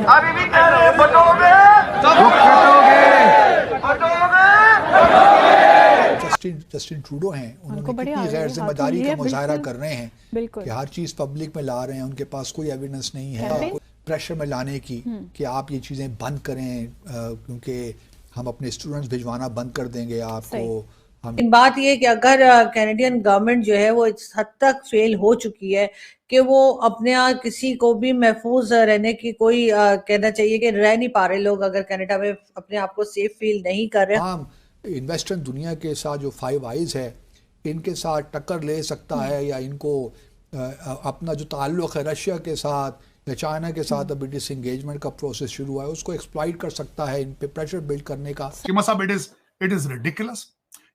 अभी भी कह रहे हैं बटोगे बटोगे। जस्टिन ट्रूडो हैं, उन्होंने बड़े कितनी गैर जिम्मेदारी का मुजाहरा कर रहे हैं बिल्कुल कि हर चीज़ पब्लिक में ला रहे हैं, उनके पास कोई एविडेंस नहीं है प्रेशर में लाने की कि आप ये चीज़ें बंद करें क्योंकि हम अपने स्टूडेंट्स भिजवाना बंद कर देंगे आपको। बात ये कि अगर कैनेडियन गवर्नमेंट जो है वो इस हद तक फेल हो चुकी है कि वो अपने यहाँ किसी को भी महफूज रहने की कोई कहना चाहिए कि रह नहीं पा रहे लोग, अगर कनाडा में अपने आप को सेफ फील नहीं कर रहे। आम इन्वेस्टर्स दुनिया के साथ जो फाइव आइज है इनके साथ टक्कर ले सकता है या इनको अपना जो ताल्लुक है रशिया के साथ या चाइना के साथ अभी डिसएंगेजमेंट का प्रोसेस शुरू हुआ है उसको एक्सप्लॉइट कर सकता है, इन पे प्रेशर बिल्ड करने का। It is ridiculous.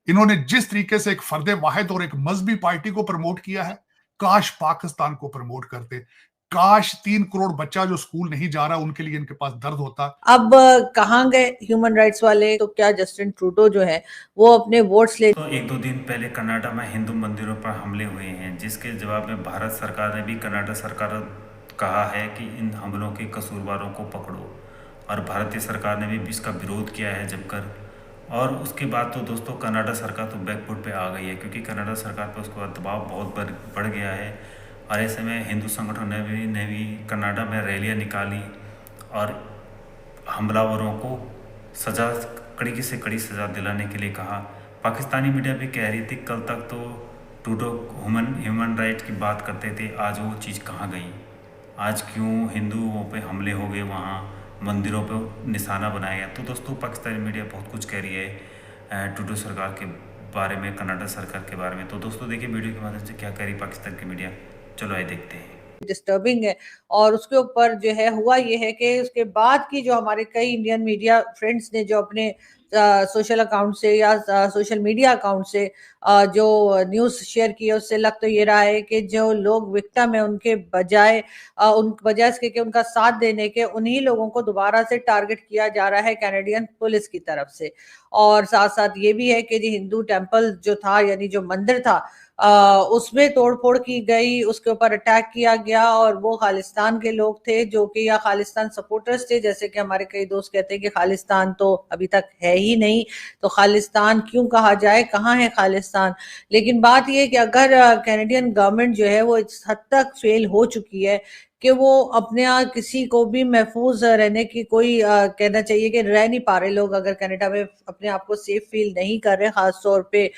इन्होंने जिस तरीके से एक फर्दे वाहिद और एक मजहबी पार्टी को प्रमोट किया है, काश पाकिस्तान को प्रमोट करते, काश 3 करोड़ बच्चा जो स्कूल नहीं जा रहा उनके लिए इनके पास दर्द होता। अब कहाँ गए ह्यूमन राइट्स वाले? तो क्या जस्टिन ट्रूडो जो है वो अपने वोट्स ले तो 1-2 दिन पहले कनाडा में हिंदू मंदिरों पर हमले हुए हैं, जिसके जवाब में भारत सरकार ने भी कनाडा सरकार कहा है कि इन हमलों के कसूरवारों को पकड़ो, और भारतीय सरकार ने भी इसका विरोध किया है जमकर। और उसके बाद तो दोस्तों कनाडा सरकार तो बैकफुट पे आ गई है, क्योंकि कनाडा सरकार पर उसका दबाव बहुत बढ़ गया है। और ऐसे में हिंदू संगठनों ने भी कनाडा में रैलियां निकाली और हमलावरों को सज़ा, कड़ी से कड़ी सज़ा दिलाने के लिए कहा। पाकिस्तानी मीडिया भी कह रही थी कल तक तो ट्रूडो ह्यूमन राइट की बात करते थे, आज वो चीज़ कहाँ गई? आज क्यों हिंदुओं पे हमले हो गए, वहाँ मंदिरों पे निशाना बनाया गया? तो दोस्तों पाकिस्तानी मीडिया बहुत कुछ कह रही है ट्रूडो सरकार के बारे में, कनाडा सरकार के बारे में। तो दोस्तों देखिए वीडियो के माध्यम से क्या कह रही पाकिस्तान की मीडिया। चलो आइए देखते हैं। डिस्टर्बिंग है। और उसके ऊपर जो है हुआ ये है कि उसके बाद की जो हमारे कई इंडियन मीडिया फ्रेंड्स ने जो अपने सोशल अकाउंट से या सोशल मीडिया अकाउंट से जो न्यूज़ शेयर की है, उससे लग तो ये रहा है कि जो लोग विक्टिम है उनके बजाय इसके कि उनका साथ देने के उन्हीं लोगों को दोबारा से टारगेट किया जा रहा है कैनेडियन पुलिस की तरफ से। और साथ साथ ये भी है कि जो हिंदू टेम्पल जो था, यानी जो मंदिर था, उसमें तोड़फोड़ की गई, उसके ऊपर अटैक किया गया और वो खालिस्तान के लोग थे जो कि या खालिस्तान सपोर्टर्स थे। जैसे कि हमारे कई दोस्त कहते हैं कि खालिस्तान तो अभी तक है ही नहीं, तो खालिस्तान क्यों कहा जाए, कहाँ है खालिस्तान? लेकिन बात ये है कि अगर कैनेडियन गवर्नमेंट जो है वो इस हद तक फेल हो चुकी है कि वो अपने यहाँ किसी को भी महफूज रहने की कोई कहना चाहिए कि रह नहीं पा रहे लोग, अगर कनाडा में अपने आप को सेफ फील नहीं कर रहे, खास तौर पे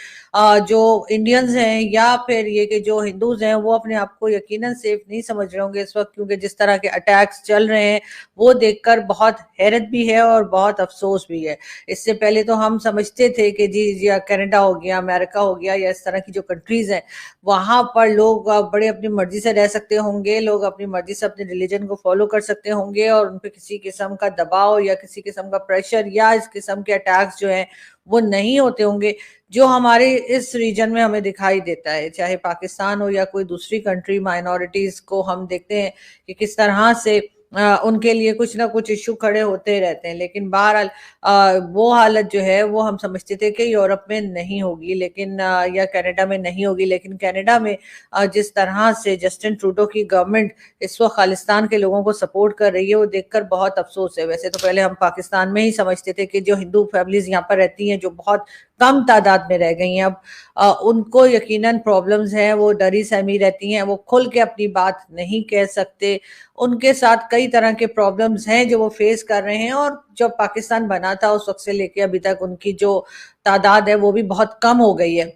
जो इंडियंस हैं या फिर ये कि जो हिंदूज हैं वो अपने आप को यकीनन सेफ नहीं समझ रहे होंगे इस वक्त, क्योंकि जिस तरह के अटैक्स चल रहे हैं वो देखकर बहुत हैरत भी है और बहुत अफसोस भी है। इससे पहले तो हम समझते थे कि जी कनाडा हो गया, अमेरिका हो गया, या इस तरह की जो कंट्रीज हैं वहां पर लोग बड़े अपनी मर्जी से रह सकते होंगे, लोग अपनी मर्जी से अपने रिलीजन को फॉलो कर सकते होंगे और उन पर किसी किस्म का दबाव या किसी किस्म का प्रेशर या इस किस्म के अटैक्स जो हैं वो नहीं होते होंगे, जो हमारे इस रीजन में हमें दिखाई देता है। चाहे पाकिस्तान हो या कोई दूसरी कंट्री, माइनॉरिटीज को हम देखते हैं कि किस तरह से उनके लिए कुछ ना कुछ इश्यू खड़े होते रहते हैं। लेकिन बहरहाल वो हालत जो है वो हम समझते थे कि यूरोप में नहीं होगी, लेकिन या कनाडा में नहीं होगी, लेकिन कनाडा में जिस तरह से जस्टिन ट्रूडो की गवर्नमेंट इस वक्त खालिस्तान के लोगों को सपोर्ट कर रही है वो देखकर बहुत अफसोस है। वैसे तो पहले हम पाकिस्तान में ही समझते थे कि जो हिंदू फैमिलीज यहाँ पर रहती हैं, जो बहुत कम तादाद में रह गई हैं, अब उनको यकीनन प्रॉब्लम्स हैं, वो डरी सहमी रहती हैं, वो खुल के अपनी बात नहीं कह सकते, उनके साथ कई तरह के प्रॉब्लम्स हैं जो वो फेस कर रहे हैं। और जब पाकिस्तान बना था उस वक्त से लेके अभी तक उनकी जो तादाद है वो भी बहुत कम हो गई है।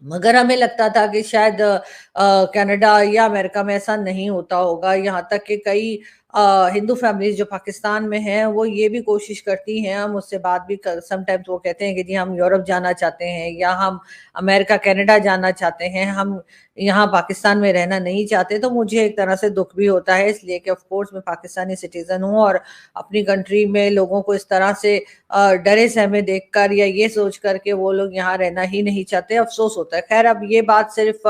मगर हमें लगता था कि शायद कनाडा या अमेरिका में ऐसा नहीं होता होगा। यहाँ तक कि कई हिंदू फैमिलीज जो पाकिस्तान में हैं वो ये भी कोशिश करती हैं, हम उससे बात भी समटाइम्स वो कहते हैं कि जी हम यूरोप जाना चाहते हैं या हम अमेरिका कनाडा जाना चाहते हैं, हम यहाँ पाकिस्तान में रहना नहीं चाहते। तो मुझे एक तरह से दुख भी होता है, इसलिए कि ऑफ कोर्स मैं पाकिस्तानी सिटीजन हूँ और अपनी कंट्री में लोगों को इस तरह से डरे सहमे देखकर या ये सोच कर के वो लोग यहाँ रहना ही नहीं चाहते, अफसोस होता है। खैर अब ये बात सिर्फ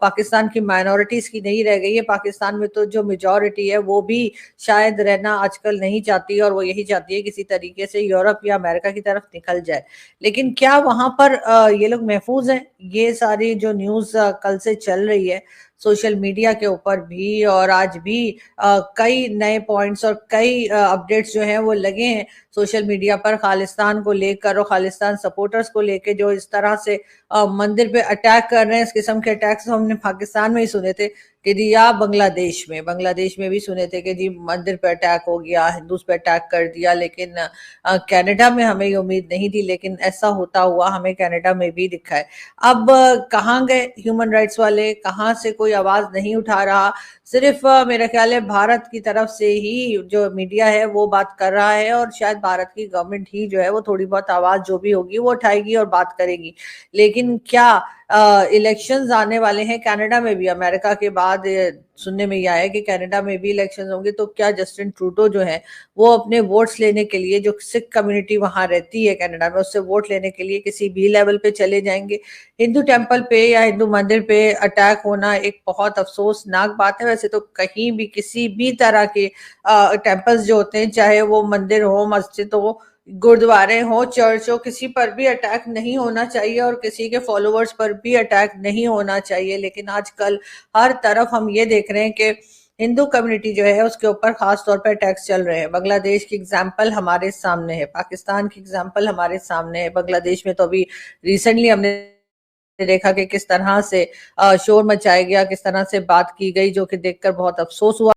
पाकिस्तान की माइनॉरिटीज की नहीं रह गई है, पाकिस्तान में तो जो मेजॉरिटी है वो भी शायद रहना आजकल नहीं चाहती और वो यही चाहती है किसी तरीके से यूरोप या अमेरिका की तरफ निकल जाए। लेकिन क्या वहां पर ये लोग महफूज हैं? ये सारी जो न्यूज कल से चल रही है सोशल मीडिया के ऊपर भी, और आज भी कई नए पॉइंट्स और कई अपडेट्स जो हैं वो लगे हैं सोशल मीडिया पर खालिस्तान को लेकर और खालिस्तान सपोर्टर्स को लेकर, जो इस तरह से मंदिर पे अटैक कर रहे हैं। इस किस्म के अटैक्स हमने पाकिस्तान में ही सुने थे कि जी, या बांग्लादेश में भी सुने थे कि जी मंदिर पे अटैक हो गया, हिंदूज पे अटैक कर दिया, लेकिन कनाडा में हमें ये उम्मीद नहीं थी, लेकिन ऐसा होता हुआ हमें कनाडा में भी दिखा है। अब कहाँ गए ह्यूमन राइट्स वाले, कहाँ से कोई आवाज नहीं उठा रहा। सिर्फ मेरा ख्याल है भारत की तरफ से ही जो मीडिया है वो बात कर रहा है, और शायद भारत की गवर्नमेंट ही जो है वो थोड़ी बहुत आवाज जो भी होगी वो उठाएगी और बात करेगी। लेकिन क्या इलेक्शंस आने वाले हैं कनाडा में भी, अमेरिका के बाद सुनने में यह आया कि कनाडा में भी इलेक्शंस होंगे, तो क्या जस्टिन ट्रूडो जो है वो अपने वोट्स लेने के लिए, जो सिख कम्युनिटी वहां रहती है कनाडा में, उससे वोट लेने के लिए किसी भी लेवल पे चले जाएंगे? हिंदू टेम्पल पे या हिंदू मंदिर पे अटैक होना एक बहुत अफसोसनाक बात है। वैसे तो कहीं भी किसी भी तरह के टेम्पल्स जो होते हैं, चाहे वो मंदिर हो, मस्जिद हो, गुरुद्वारे हो, चर्च हो, किसी पर भी अटैक नहीं होना चाहिए और किसी के फॉलोअर्स पर भी अटैक नहीं होना चाहिए। लेकिन आजकल हर तरफ हम ये देख रहे हैं कि हिंदू कम्युनिटी जो है उसके ऊपर खास तौर पर अटैक्स चल रहे हैं। बांग्लादेश की एग्जाम्पल हमारे सामने है, पाकिस्तान की एग्जाम्पल हमारे सामने है। बांग्लादेश में तो अभी रिसेंटली हमने देखा कि किस तरह से शोर मचाया गया, किस तरह से बात की गई, जो कि देखकर बहुत अफसोस हुआ।